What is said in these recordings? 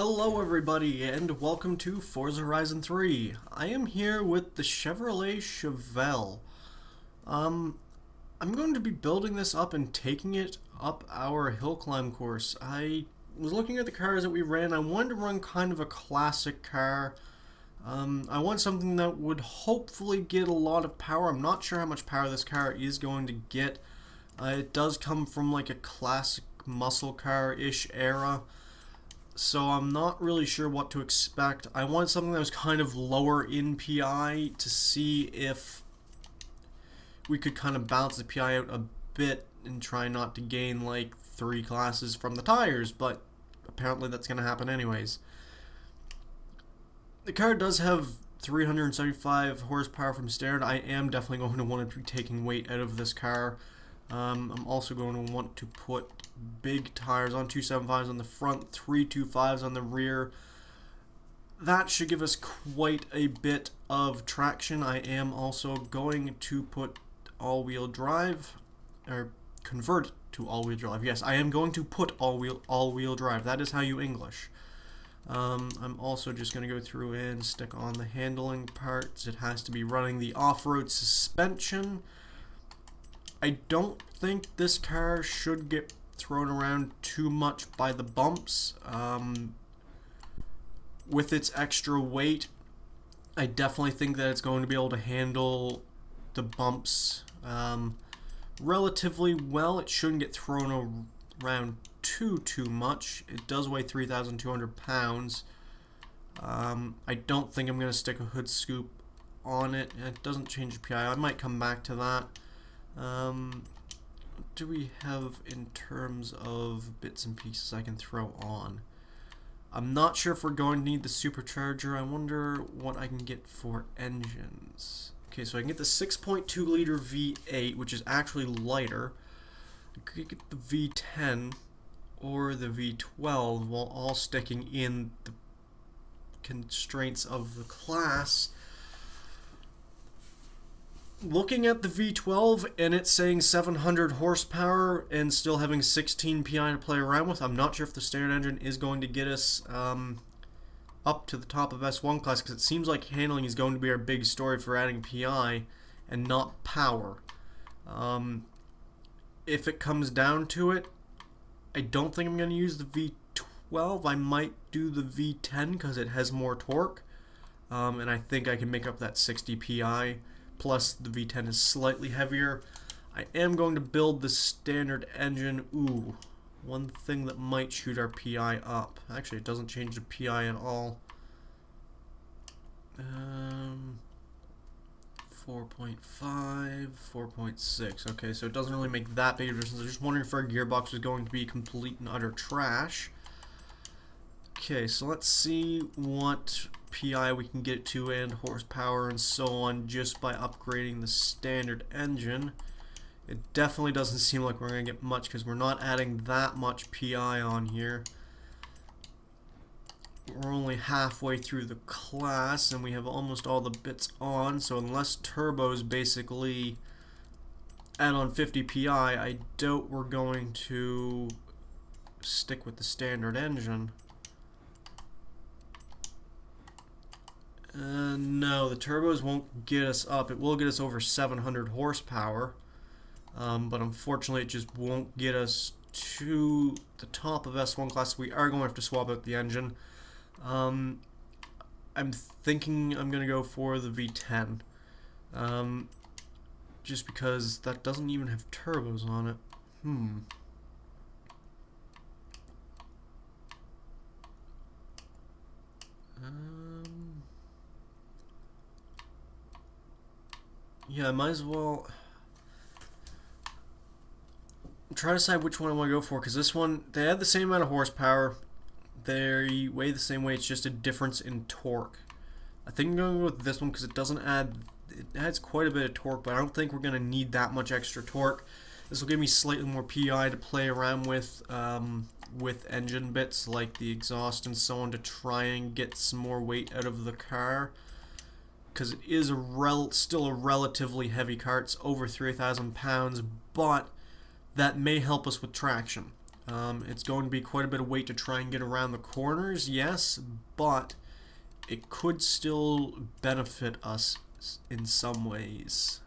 Hello everybody and welcome to Forza Horizon 3. I am here with the Chevrolet Chevelle. I'm going to be building this up and taking it up our hill climb course. I was looking at the cars that we ran. I wanted to run kind of a classic car. I want something that would hopefully get a lot of power. I'm not sure how much power this car is going to get. It does come from like a classic muscle car-ish era. So I'm not really sure what to expect. I wanted something that was kind of lower in PI to see if we could kind of balance the PI out a bit and try not to gain like 3 classes from the tires, but apparently that's going to happen anyways. The car does have 375 horsepower from standard. I am definitely going to want to be taking weight out of this car. I'm also going to want to put big tires on 275s on the front, 325s on the rear. That should give us quite a bit of traction. I am also going to put all-wheel drive, or convert to all-wheel drive. Yes, I am going to put all-wheel drive. That is how you English. I'm also just going to go through and stick on the handling parts. It has to be running the off-road suspension. I don't think this car should get thrown around too much by the bumps. With its extra weight, I definitely think that it's going to be able to handle the bumps relatively well. It shouldn't get thrown around too much. It does weigh 3,200 pounds. I don't think I'm going to stick a hood scoop on it. It doesn't change the PI. I might come back to that. What do we have in terms of bits and pieces I can throw on? I'm not sure if we're going to need the supercharger. I wonder what I can get for engines. Okay, so I can get the 6.2 liter V8, which is actually lighter. I could get the V10 or the V12 while all sticking in the constraints of the class. Looking at the V12 and it's saying 700 horsepower and still having 16 PI to play around with, I'm not sure if the standard engine is going to get us up to the top of S1 class, because it seems like handling is going to be our big story for adding PI and not power. If it comes down to it, I don't think I'm going to use the V12. I might do the V10 because it has more torque, and I think I can make up that 60 PI. Plus the V10 is slightly heavier. I am going to build the standard engine. Ooh, one thing that might shoot our PI up. Actually, it doesn't change the PI at all. 4.5, 4.6. Okay, so it doesn't really make that big of a difference. I was just wondering if our gearbox was going to be complete and utter trash. Okay, so let's see what PI we can get it to and horsepower and so on just by upgrading the standard engine. It definitely doesn't seem like we're going to get much because we're not adding that much PI on here. We're only halfway through the class and we have almost all the bits on, so unless turbos basically add on 50 PI, I doubt we're going to stick with the standard engine. No, the turbos won't get us up. It will get us over 700 horsepower, but unfortunately it just won't get us to the top of S1 class. We are going to have to swap out the engine. I'm thinking I'm going to go for the V10, just because that doesn't even have turbos on it. Yeah, I might as well try to decide which one I want to go for, because this one, they have the same amount of horsepower, they weigh the same way, it's just a difference in torque. I think I'm going to go with this one because it adds quite a bit of torque, but I don't think we're going to need that much extra torque. This will give me slightly more PI to play around with engine bits like the exhaust and so on, to try and get some more weight out of the car. Because it is still a relatively heavy car. It's over 3,000 pounds, but that may help us with traction. It's going to be quite a bit of weight to try and get around the corners, yes, but it could still benefit us in some ways.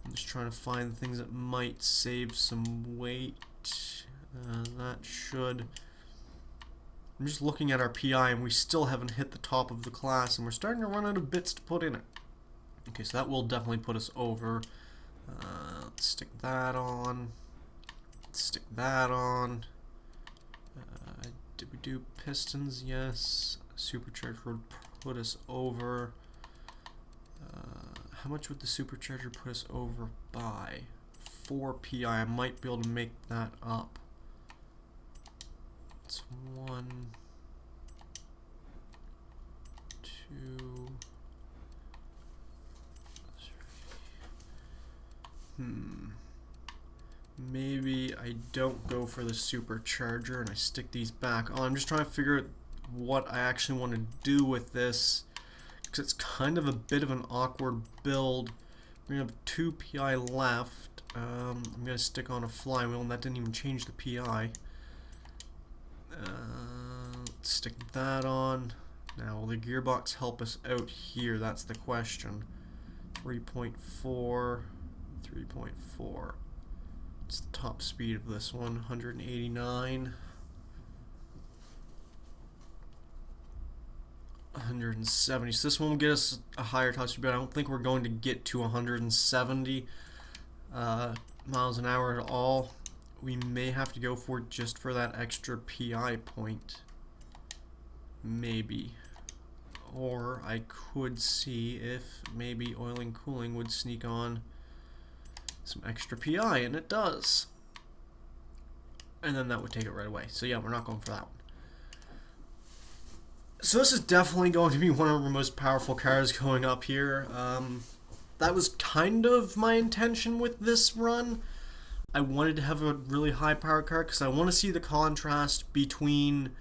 I'm just trying to find things that might save some weight. That should... I'm just looking at our PI and we still haven't hit the top of the class and we're starting to run out of bits to put in it. Okay, so that will definitely put us over. Let's stick that on. Let's stick that on. Did we do pistons? Yes. Supercharger would put us over. How much would the supercharger put us over by? 4 PI. I might be able to make that up. It's 1, 2, 3. Maybe I don't go for the supercharger and I stick these back on. I'm just trying to figure out what I actually want to do with this, because it's kind of a bit of an awkward build. We're going to have 2 PI left. I'm going to stick on a flywheel, and that didn't even change the PI. Let's stick that on. Now, will the gearbox help us out here? That's the question. 3.4, 3.4. What's the top speed of this one? 189. 170. So this one will get us a higher top speed, but I don't think we're going to get to 170 miles an hour at all. We may have to go for it just for that extra PI point. Maybe. Or I could see if maybe oil and cooling would sneak on some extra PI, and it does. And then that would take it right away. So yeah, we're not going for that one. So this is definitely going to be one of our most powerful cars going up here. That was kind of my intention with this run. I wanted to have a really high powered car because I want to see the contrast between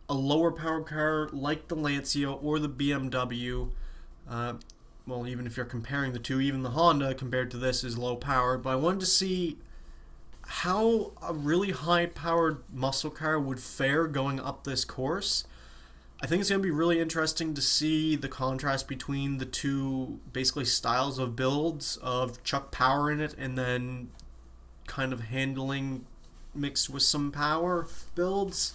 a lower powered car like the Lancia or the BMW. Well, even if you're comparing the two, even the Honda compared to this is low powered, but I wanted to see how a really high powered muscle car would fare going up this course. I think it's going to be really interesting to see the contrast between the two basically styles of builds, of chuck power in it and then kind of handling mixed with some power builds.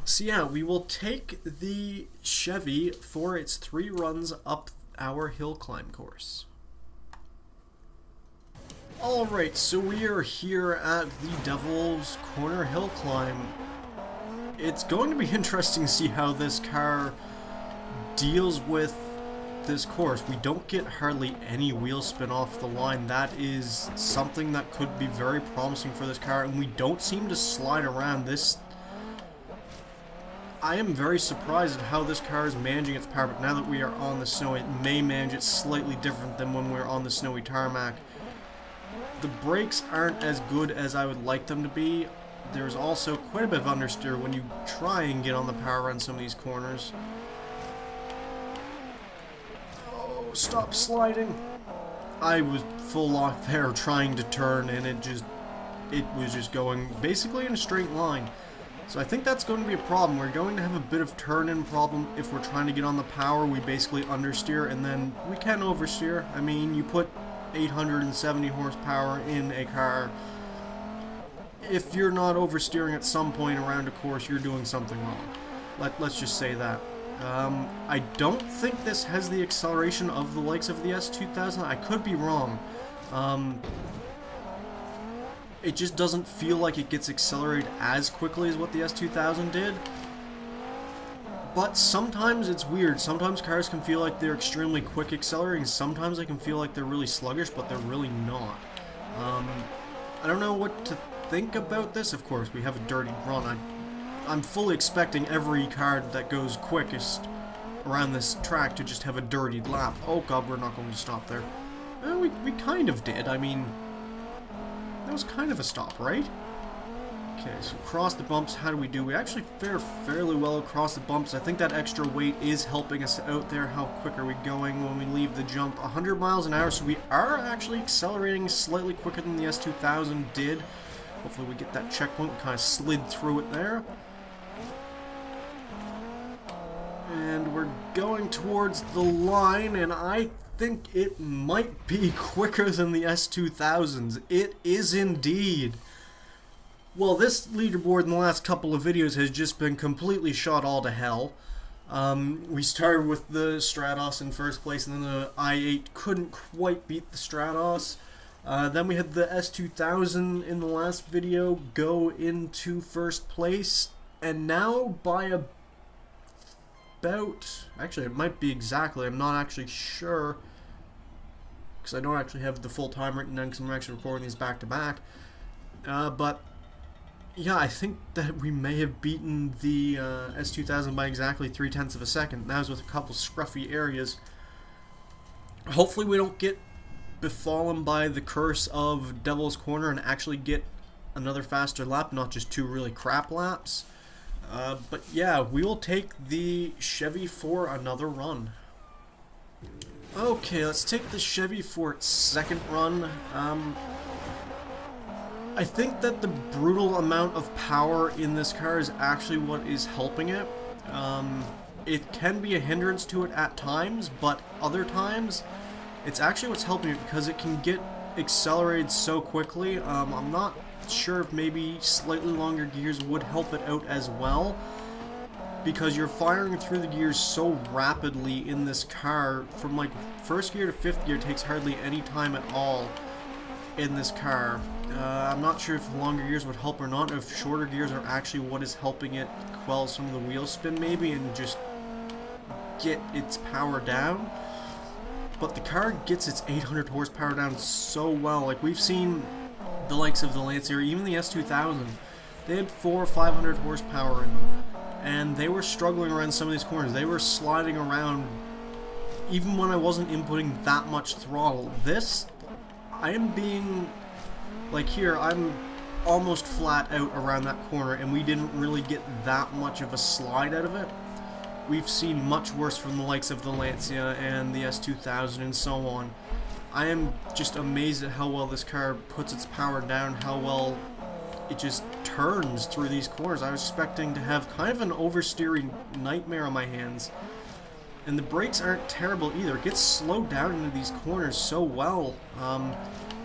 So yeah, we will take the Chevy for its 3 runs up our hill climb course. Alright, so we are here at the Devil's Corner hill climb. It's going to be interesting to see how this car deals with this course. We don't get hardly any wheel spin off the line. That is something that could be very promising for this car, and we don't seem to slide around this. I am very surprised at how this car is managing its power, but now that we are on the snow, it may manage it slightly different than when we were on the snowy tarmac. The brakes aren't as good as I would like them to be. There's also quite a bit of understeer when you try and get on the power run some of these corners. Oh, stop sliding. I was full lock there trying to turn, and it was just going basically in a straight line. So I think that's going to be a problem. We're going to have a bit of turn-in problem if we're trying to get on the power. We basically understeer, and then we can oversteer. I mean, you put 870 horsepower in a car. If you're not oversteering at some point around a course, you're doing something wrong. Let's just say that. I don't think this has the acceleration of the likes of the S2000. I could be wrong. It just doesn't feel like it gets accelerated as quickly as what the S2000 did. But sometimes it's weird. Sometimes cars can feel like they're extremely quick accelerating. Sometimes they can feel like they're really sluggish, but they're really not. I don't know what to think about this. Of course, we have a dirty run. I'm fully expecting every car that goes quickest around this track to just have a dirty lap. Oh god, we're not going to stop there. Well, we kind of did. I mean, that was kind of a stop, right? Okay, so across the bumps, how do we do? We actually fare fairly well across the bumps. I think that extra weight is helping us out there. How quick are we going when we leave the jump? 100 miles an hour, so we are actually accelerating slightly quicker than the S2000 did. Hopefully we get that checkpoint. We kind of slid through it there. And we're going towards the line, and I think it might be quicker than the S2000s. It is indeed. Well, this leaderboard in the last couple of videos has just been completely shot all to hell. We started with the Stratos in first place, and then the i8 couldn't quite beat the Stratos. Then we had the S2000 in the last video go into first place, and now by about, actually it might be exactly, I'm not actually sure, because I don't actually have the full time written down because I'm actually recording these back to back, but yeah, I think that we may have beaten the S2000 by exactly 0.3 of a second. That was with a couple scruffy areas. Hopefully we don't get befallen by the curse of Devil's Corner and actually get another faster lap, not just 2 really crap laps. But yeah, we will take the Chevy for another run. Okay, let's take the Chevy for its second run. I think that the brutal amount of power in this car is actually what is helping it. It can be a hindrance to it at times, but other times it's actually what's helping it because it can get accelerated so quickly. I'm not sure if maybe slightly longer gears would help it out as well, because you're firing through the gears so rapidly in this car. From like first gear to fifth gear takes hardly any time at all in this car. I'm not sure if longer gears would help or not, if shorter gears are actually what is helping it quell some of the wheel spin maybe and just get its power down. But the car gets its 800 horsepower down so well. Like, we've seen the likes of the Lancia or even the S2000, they had 400 or 500 horsepower in them, and they were struggling around some of these corners. They were sliding around even when I wasn't inputting that much throttle. This, I am being, like here, I'm almost flat out around that corner, and we didn't really get that much of a slide out of it. We've seen much worse from the likes of the Lancia and the S2000 and so on. I am just amazed at how well this car puts its power down, how well it just turns through these corners. I was expecting to have kind of an oversteering nightmare on my hands. And the brakes aren't terrible either. It gets slowed down into these corners so well.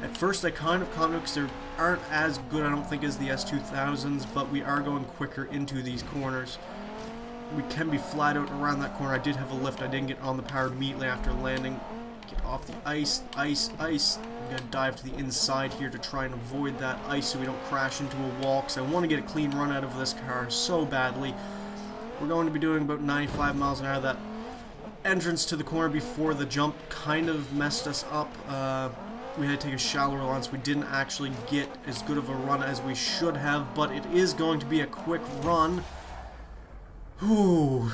At first I kind of caught it because they aren't as good, I don't think, as the S2000s, but we are going quicker into these corners. We can be flat out around that corner. I did have a lift. I didn't get on the power immediately after landing. Get off the ice, ice, ice. I'm going to dive to the inside here to try and avoid that ice so we don't crash into a wall, because I want to get a clean run out of this car so badly. We're going to be doing about 95 miles an hour. That entrance to the corner before the jump kind of messed us up. We had to take a shallower line, so we didn't actually get as good of a run as we should have, but it is going to be a quick run. Whew.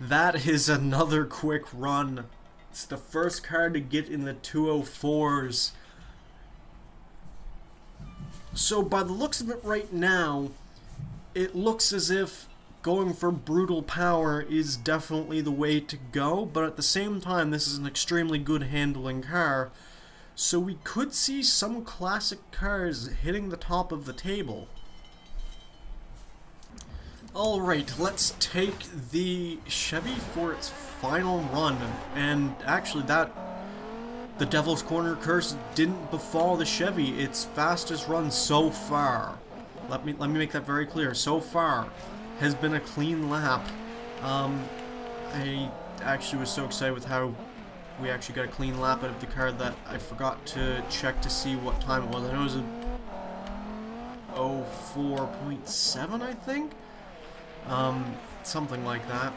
That is another quick run. It's the first car to get in the 204s. So by the looks of it right now, it looks as if going for brutal power is definitely the way to go, but at the same time this is an extremely good handling car, so we could see some classic cars hitting the top of the table. Alright, let's take the Chevy for its final run, and actually the Devil's Corner curse didn't befall the Chevy. Its fastest run so far, let me make that very clear, so far has been a clean lap. I actually was so excited with how we actually got a clean lap out of the car that I forgot to check to see what time it was. I know it was a 04.7, I think? Something like that.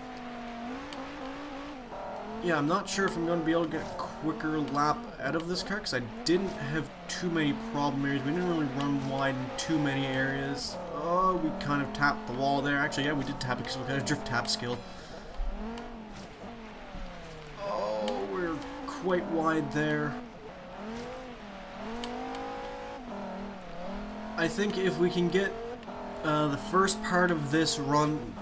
Yeah, I'm not sure if I'm going to be able to get a quicker lap out of this car, because I didn't have too many problem areas. We didn't really run wide in too many areas. Oh, we kind of tapped the wall there. Actually, yeah, we did tap it because we got a drift tap skill. Oh, we're quite wide there. I think if we can get the first part of this run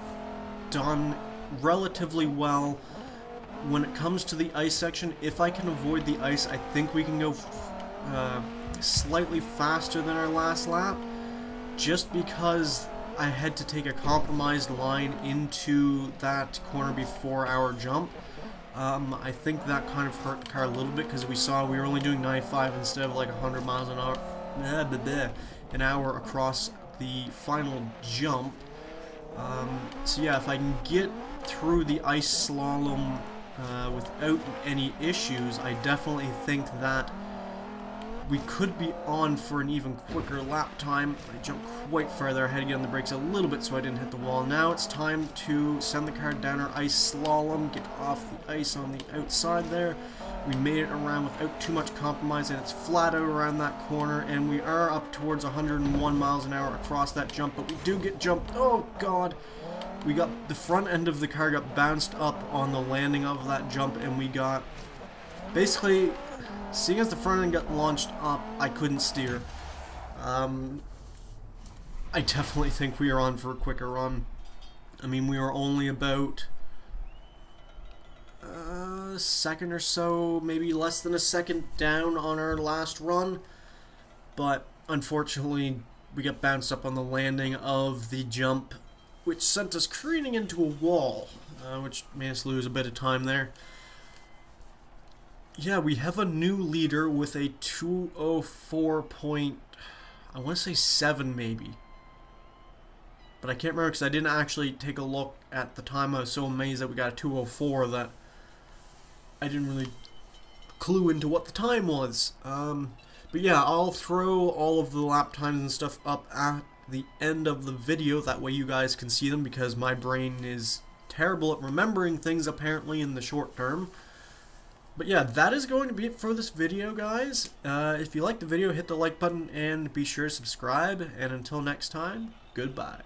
done relatively well, when it comes to the ice section, if I can avoid the ice, I think we can go slightly faster than our last lap, just because I had to take a compromised line into that corner before our jump. I think that kind of hurt the car a little bit because we saw we were only doing 95 instead of like 100 miles an hour across the final jump. So yeah, if I can get through the ice slalom without any issues, I definitely think that we could be on for an even quicker lap time. I jumped quite further. I had to get on the brakes a little bit so I didn't hit the wall. Now it's time to send the car down our ice slalom, get off the ice on the outside there. We made it around without too much compromise, and it's flat out around that corner, and we are up towards 101 miles an hour across that jump, but we do get jumped. Oh god! We got the front end of the car got bounced up on the landing of that jump, and we got basically, seeing as the front end got launched up, I couldn't steer. I definitely think we are on for a quicker run. I mean, we were only about a second or so, maybe less than a second down on our last run, but unfortunately we got bounced up on the landing of the jump, which sent us careening into a wall, which made us lose a bit of time there. Yeah, we have a new leader with a 204 point, I want to say 7 maybe. But I can't remember because I didn't actually take a look at the time. I was so amazed that we got a 204 that I didn't really clue into what the time was. But yeah, I'll throw all of the lap times and stuff up at the end of the video. That way you guys can see them, because my brain is terrible at remembering things apparently in the short term. But yeah, that is going to be it for this video, guys. If you liked the video, hit the like button and be sure to subscribe. And until next time, goodbye.